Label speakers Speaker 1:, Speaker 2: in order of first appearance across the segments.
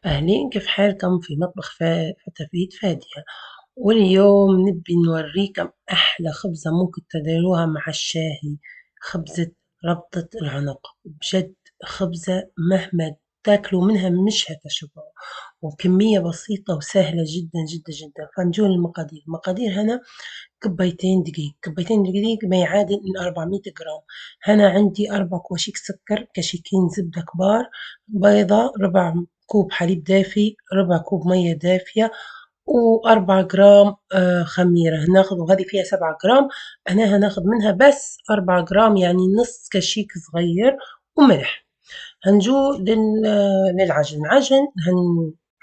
Speaker 1: أهلين، كيف حالكم؟ في مطبخ فتافيت فادية. واليوم نبي نوريكم أحلى خبزة ممكن تديروها مع الشاهي. خبزة ربطة العنق، بجد خبزة مهما تاكلوا منها مش هتشبعوا، وكمية بسيطة وسهلة جدا جدا جدا. فنجول المقادير هنا: كبيتين دقيق ما يعادل من 400 جرام. هنا عندي 4 كواشيك سكر، كشيكين زبدة كبار، بيضة، ربع كوب حليب دافي، ربع كوب مية دافية، و4 جرام خميرة هناخد، وهذه فيها 7 جرام. أنا هناخد منها بس 4 جرام، يعني نص كشيك صغير، وملح. هنجو للعجن.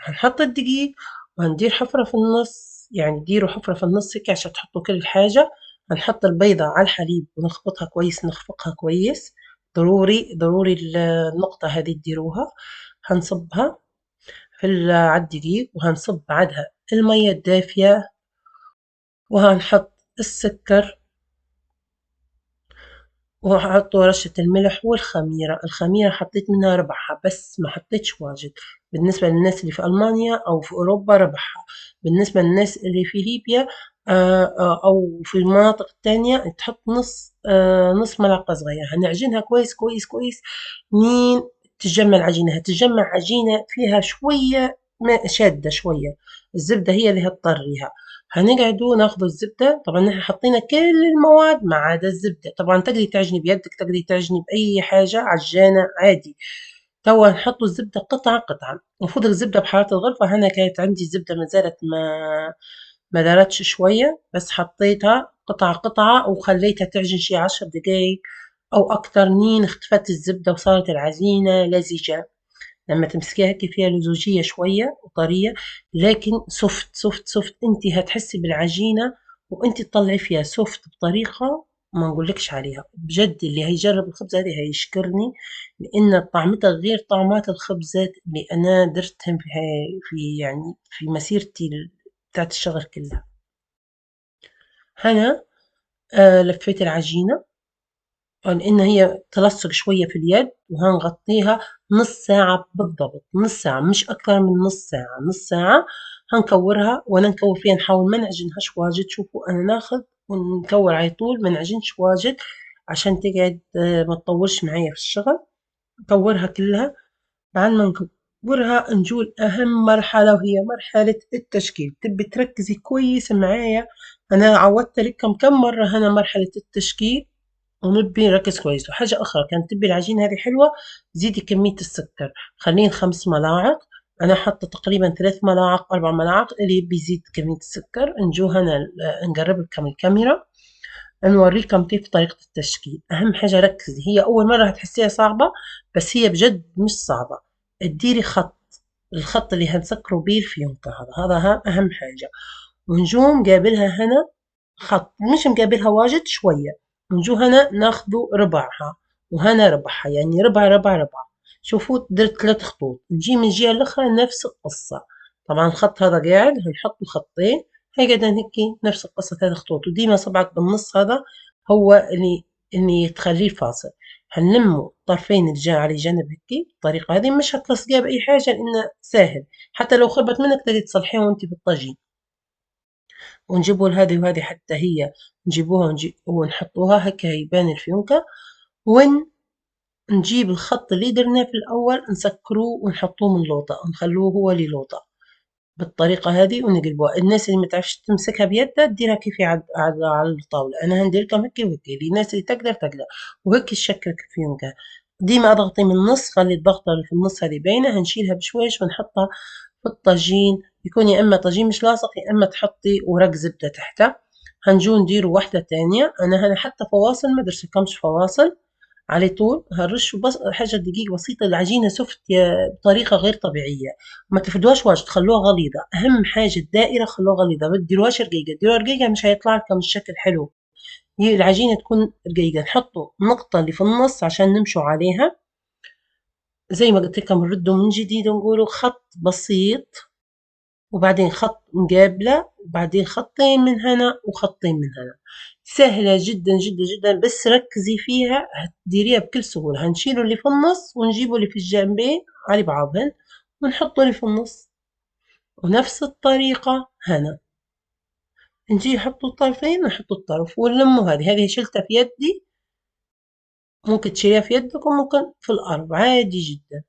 Speaker 1: هنحط الدقيق، وهندير حفرة في النص، يعني ديروا حفرة في النص هيك عشان تحطوا كل حاجة. هنحط البيضة على الحليب ونخبطها كويس، نخفقها كويس. ضروري ضروري النقطة هذه تديروها. هنصبها على الدقيق، وهنصب بعدها المية الدافية، وهنحط السكر، وحطوا رشة الملح والخميرة. الخميرة حطيت منها ربعها بس، ما حطيتش واجد. بالنسبة للناس اللي في ألمانيا أو في أوروبا ربعها. بالنسبة للناس اللي في ليبيا أو في المناطق التانية تحط نص ملعقة صغيرة. هنعجنها كويس كويس كويس، نين تتجمع العجينة. هتتجمع عجينة فيها شوية شادة شوية، الزبدة هي اللي هتطريها. هنقعدوا ناخدوا الزبدة، طبعا نحن حطينا كل المواد ما عدا الزبدة. طبعا تقدري تعجني بيدك، تقدري تعجني بأي حاجة، عجانة عادي. توا نحطوا الزبدة قطعة قطعة. المفروض الزبدة بحرارة الغرفة، هنا كانت عندي الزبدة ما زالت ما دارتش شوية، بس حطيتها قطعة قطعة وخليتها تعجن شي 10 دقايق أو أكتر. نين اختفت الزبدة وصارت العجينة لزجة. لما تمسكيها هيك فيها لزوجية شوية وطرية، لكن سوفت انت هتحسي بالعجينة، وانت تطلعي فيها سوفت بطريقة ما نقولكش عليها. بجد اللي هيجرب الخبزة هذه هيشكرني، لأن طعمتها غير طعمات الخبزات اللي أنا درتهم يعني في مسيرتي بتاعت الشغل كلها. هنا لفيت العجينة لأن هي تلصق شوية في اليد، وهنغطيها نص ساعة بالضبط. نص ساعة، مش أكثر من نص ساعة. نص ساعة هنكورها، وأنا نكور فيها نحاول ما نعجنهاش واجد. شوفوا أنا ناخذ ونكور على طول، ما نعجنش واجد عشان تقعد ما تطولش معايا في الشغل. نكورها كلها. بعد ما نكورها نجول أهم مرحلة، وهي مرحلة التشكيل. تبي تركزي كويس معايا، أنا عودت لكم كم مرة هنا مرحلة التشكيل، ونبي نركز كويس. وحاجة أخرى، كانت تبي العجينة هذه حلوة، زيدي كمية السكر، خلين 5 ملاعق. أنا حاطة تقريبا 3 ملاعق 4 ملاعق. اللي يبي يزيد كمية السكر نجو هنا نقرب لكم الكاميرا، نوريكم كيف طريقة التشكيل. أهم حاجة ركزي، هي أول مرة هتحسيها صعبة، بس هي بجد مش صعبة. تديري خط، الخط اللي هنسكروا بيه الفيونكة، هذا أهم حاجة. ونجو مقابلها هنا خط، مش مقابلها واجد شوية. نجو هنا ناخدو ربعها، وهنا ربعها، يعني ربع ربع ربع. شوفوا درت 3 خطوط. نجي من الجهة الأخرى نفس القصة. طبعا الخط هذا قاعد هنحط خطين، هيقعد هيك نفس القصة 3 خطوط. وديما صبعك بالنص، هذا هو اللي تخليه فاصل. هنلموا طرفين على جنب هيك بالطريقة هذه. مش هتلصقيها بأي حاجة لأنه سهل، حتى لو خربت منك تقدري تصلحيها وانت بالطاجين. ونجيبوا هذه وهذه حتى هي نجيبوها ونحطوها هكا يبان الفيونكة. ونجيب الخط اللي درناه في الأول نسكروه ونحطوه من لوطة، نخلوه هو اللي لوطة بالطريقة هذه، ونقلبوها. الناس اللي ما تعرفش تمسكها بيدها ديرها كيف على الطاولة. أنا هندير لكم هيك وهيك، الناس اللي تقدر. وهيك الشكل الفيونكة. ديما اضغطي من النص، خلي الضغطة اللي في النص هذه باينة. هنشيلها بشويش ونحطها في الطاجين، يكون يا اما طاجين مش لاصق، يا اما تحطي ورق زبدة تحته. هنجو نديروا واحدة تانية. انا هنا حتى فواصل ما درسلكمش فواصل على طول. هنرش بس حاجة دقيق بسيطة. العجينة سفت بطريقة غير طبيعية، ما تفردوهاش واجد، خلوها غليظة. أهم حاجة الدائرة خلوها غليظة، ما تديروهاش رقيقة. ديروها رقيقة مش هيطلع لكم الشكل حلو. هي العجينة تكون رقيقة. نحطوا النقطة اللي في النص عشان نمشوا عليها. زي ما قلت لكم نردوا من جديد ونقولوا خط بسيط، وبعدين خط مقابلة، وبعدين خطين من هنا وخطين من هنا. سهلة جدا جدا جدا، بس ركزي فيها هتديريها بكل سهولة. هنشيلوا اللي في النص ونجيبوا اللي في الجنبين على بعضهن، ونحطه لي في النص. ونفس الطريقة هنا نجي نحطوا الطرفين، نحطوا الطرف ونلموا. هذه شلتها في يدي، ممكن تشيليها في يدك وممكن في الأرض عادي جدا.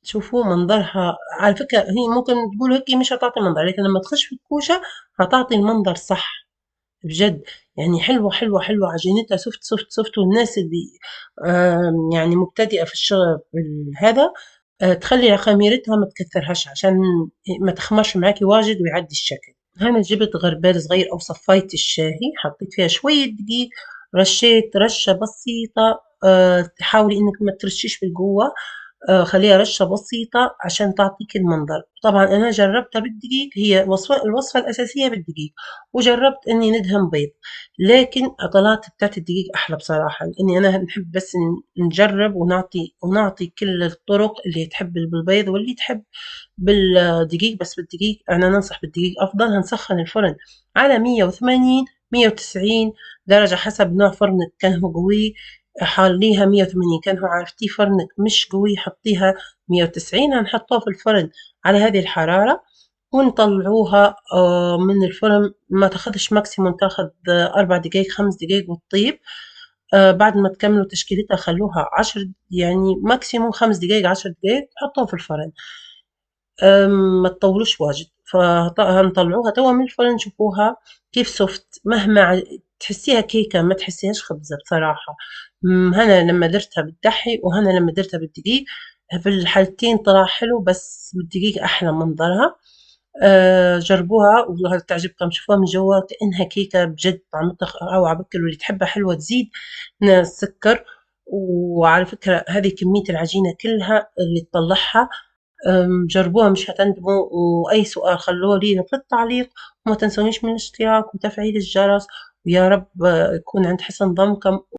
Speaker 1: شوفوا منظرها، على فكرة هي ممكن تقولوا هيك مش هتعطي منظر، لكن لما تخش في الكوشة هتعطي المنظر صح بجد. يعني حلوة حلوة حلوة، عجينتها سوفت سوفت سوفت. والناس اللي يعني مبتدئة في الشغل هذا، تخلي خميرتها ما تكثرهاش عشان ما تخمرش معاكي واجد ويعدي الشكل. هنا جبت غربال صغير أو صفاية الشاهي، حطيت فيها شوية دقيق، رشيت رشة بسيطة. حاولي إنك ما ترشيش بالقوة، خليها رشة بسيطة عشان تعطيك المنظر. طبعا أنا جربتها بالدقيق، هي الوصفة الأساسية بالدقيق، وجربت إني ندهن بيض، لكن طلعت بتاعت الدقيق أحلى بصراحة. لأني أنا نحب بس نجرب ونعطي كل الطرق، اللي تحب بالبيض واللي تحب بالدقيق. بس بالدقيق أنا ننصح بالدقيق أفضل. هنسخن الفرن على 180 190 درجة حسب نوع فرنك، كان هو قوي حاليها 180، كان هو عرفتي فرنك مش قوي حطيها 190. هنحطوها في الفرن على هذه الحرارة ونطلعوها من الفرن. ما تاخدش ماكسيموم، تاخد 4 دقايق 5 دقايق وتطيب. بعد ما تكملوا تشكيلتها خلوها 10، يعني ماكسيموم 5 دقايق 10 دقايق، حطوها في الفرن. ما تطولوش واجد. فهنطلعوها توا من الفرن، شوفوها كيف سوفت، مهما تحسيها كيكة ما تحسيهاش خبزة بصراحة. هنا لما درتها بالدحي وهنا لما درتها بالدقيق، في الحالتين طلع حلو، بس بالدقيق أحلى منظرها. جربوها وهتعجبكم. شوفوها من جوا كأنها كيكة بجد، طعمتها روعة بكل. واللي تحبها حلوة تزيد سكر. وعلى فكرة هذه كمية العجينة كلها اللي تطلعها. جربوها مش هتندموا. وأي سؤال خلوه لي في التعليق، وما تنسونيش من الاشتراك وتفعيل الجرس. ويا رب يكون عند حسن ظنكم.